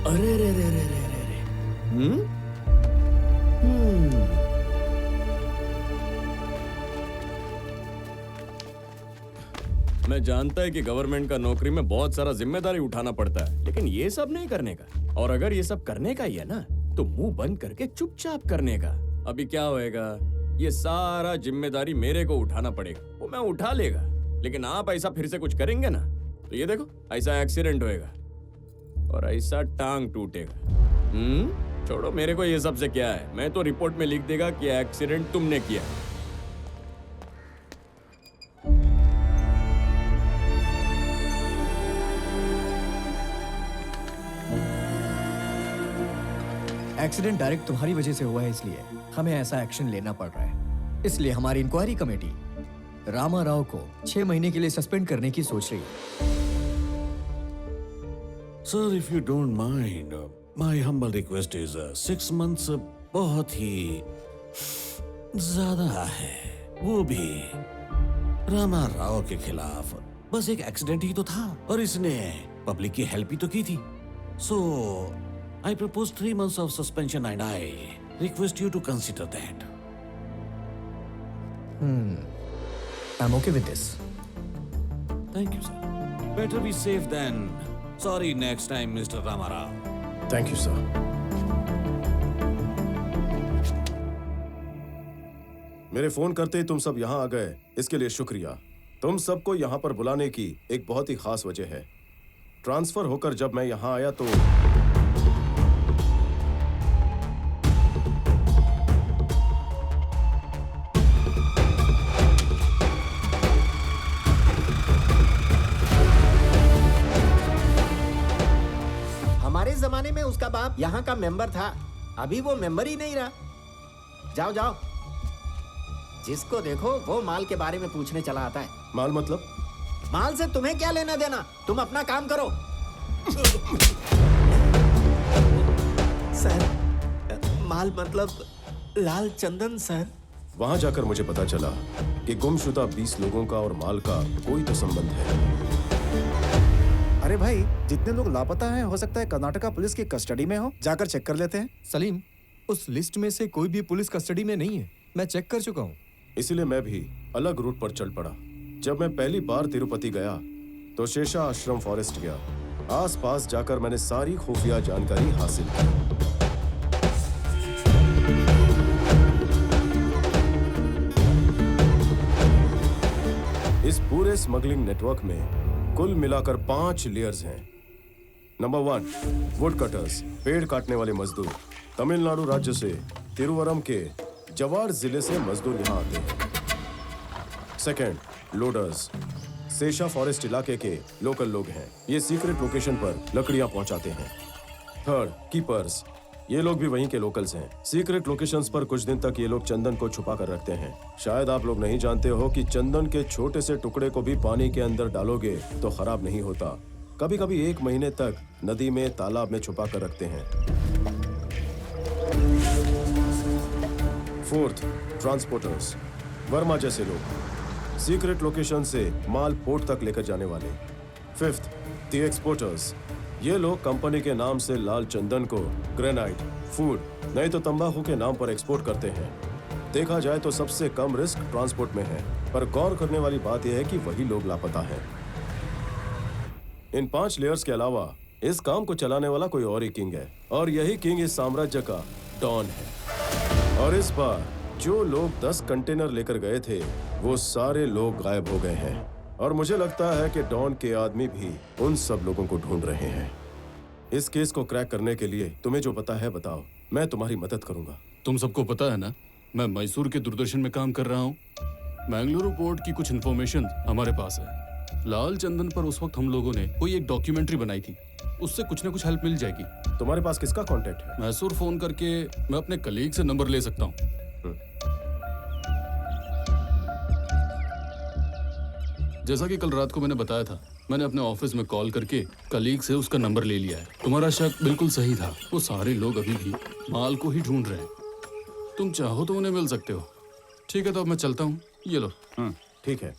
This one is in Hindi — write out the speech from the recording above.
अरे रे रे रे रे रे रे। हम्म हम्म मैं जानता है कि गवर्नमेंट का नौकरी में बहुत सारा जिम्मेदारी उठाना पड़ता है, लेकिन ये सब नहीं करने का। और अगर ये सब करने का ही है ना, तो मुंह बंद करके चुपचाप करने का। अभी क्या होएगा, ये सारा जिम्मेदारी मेरे को उठाना पड़ेगा, वो मैं उठा लेगा। लेकिन आप ऐसा फिर से कुछ करेंगे ना, तो ये देखो ऐसा एक्सीडेंट होएगा और ऐसा टांग टूटेगा। छोड़ो, मेरे को ये सब से क्या है, मैं तो रिपोर्ट में लिख देगा कि एक्सीडेंट तुमने किया। एक्सीडेंट डायरेक्ट तुम्हारी वजह से हुआ है, इसलिए हमें ऐसा एक्शन लेना पड़ रहा है। इसलिए हमारी इंक्वायरी कमेटी रामा राव को 6 महीने के लिए सस्पेंड करने की सोच रही है। Sir, if you don't mind, my humble request is 6 months बहुत ही ज्यादा है, वो भी रामा राव के खिलाफ। बस एक एक्सीडेंट ही तो था और इसने पब्लिक की हेल्प ही तो की थी। So, I propose 3 months of suspension and I request you to consider that. I'm okay with this. Thank you, sir. Better be safe than sorry next time, Mr. Ramarao. Thank you sir. मेरे फोन करते ही तुम सब यहाँ आ गए, इसके लिए शुक्रिया। तुम सबको यहाँ पर बुलाने की एक बहुत ही खास वजह है। ट्रांसफर होकर जब मैं यहाँ आया तो हमारे जमाने में उसका बाप यहाँ का मेंबर था, अभी वो मेंबर ही नहीं रहा। जाओ जाओ, जिसको देखो वो माल के बारे में पूछने चला आता है। माल मतलब? माल से तुम्हें क्या लेना देना, तुम अपना काम करो। सर, माल मतलब लाल चंदन सर। वहां जाकर मुझे पता चला कि गुमशुदा 20 लोगों का और माल का कोई तो संबंध है। अरे भाई, जितने लोग लापता हैं हो सकता है कर्नाटका पुलिस की कस्टडी में हो, जाकर चेक कर लेते हैं। सलीम, उस लिस्ट में से कोई भी पुलिस कस्टडी में नहीं है, मैं चेक कर चुका हूँ। इसीलिए मैं भी अलग रूट पर चल पड़ा। जब मैं पहली बार तिरुपति गया तो शेषा आश्रम फॉरेस्ट गया। आसपास जाकर मैंने सारी खुफिया जानकारी हासिल की। इस पूरे स्मगलिंग नेटवर्क में कुल मिलाकर 5 लेयर्स हैं। नंबर 1, वुड कटर्स, पेड़ काटने वाले मजदूर। तमिलनाडु राज्य से तिरुवरम के जवार जिले से मजदूर यहाँ आते हैं। सेकंड, लोडर्स, शेषा फॉरेस्ट इलाके के लोकल लोग हैं। ये सीक्रेट लोकेशन पर लकड़ियां पहुंचाते हैं। थर्ड, कीपर्स, ये लोग भी वहीं के लोकल्स हैं। सीक्रेट लोकेशंस पर कुछ दिन तक ये लोग चंदन को छुपा कर रखते हैं। शायद आप लोग नहीं जानते हो कि चंदन के छोटे से टुकड़े को भी पानी के अंदर डालोगे तो खराब नहीं होता। कभी कभी 1 महीने तक नदी में, तालाब में छुपा कर रखते हैं। फोर्थ, ट्रांसपोर्टर्स, वर्मा जैसे लोग, सीक्रेट लोकेशन से माल पोर्ट तक लेकर जाने वाले। फिफ्थ, द एक्सपोर्टर्स, ये लोग कंपनी के नाम से लाल चंदन को ग्रेनाइट, फूड नहीं तो तंबाकू के नाम पर एक्सपोर्ट करते हैं। देखा जाए तो सबसे कम रिस्क ट्रांसपोर्ट में है, पर गौर करने वाली बात यह है कि वही लोग लापता हैं। इन 5 लेयर्स के अलावा इस काम को चलाने वाला कोई और ही किंग है, और यही किंग इस साम्राज्य का डॉन है। और इस बार जो लोग 10 कंटेनर लेकर गए थे वो सारे लोग गायब हो गए हैं, और मुझे लगता है कि डॉन के आदमी भी उन सब लोगों को ढूंढ रहे हैं। इस केस को क्रैक करने के लिए तुम्हें जो पता है बताओ, मैं तुम्हारी मदद करूंगा। तुम सबको पता है ना, मैं मैसूर के दूरदर्शन में काम कर रहा हूँ। मैंगलुरु पोर्ट की कुछ इन्फॉर्मेशन हमारे पास है। लाल चंदन पर उस वक्त हम लोगों ने कोई एक डॉक्यूमेंट्री बनाई थी, उससे कुछ ना कुछ हेल्प मिल जाएगी। तुम्हारे पास किसका कांटेक्ट है? मैसूर फोन करके मैं अपने कलीग से नंबर ले सकता हूँ। जैसा कि कल रात को मैंने बताया था, मैंने अपने ऑफिस में कॉल करके कलीग से उसका नंबर ले लिया है। तुम्हारा शक बिल्कुल सही था, वो सारे लोग अभी भी माल को ही ढूंढ रहे हैं। तुम चाहो तो उन्हें मिल सकते हो। ठीक है, तो अब मैं चलता हूँ। ये लो। ठीक है।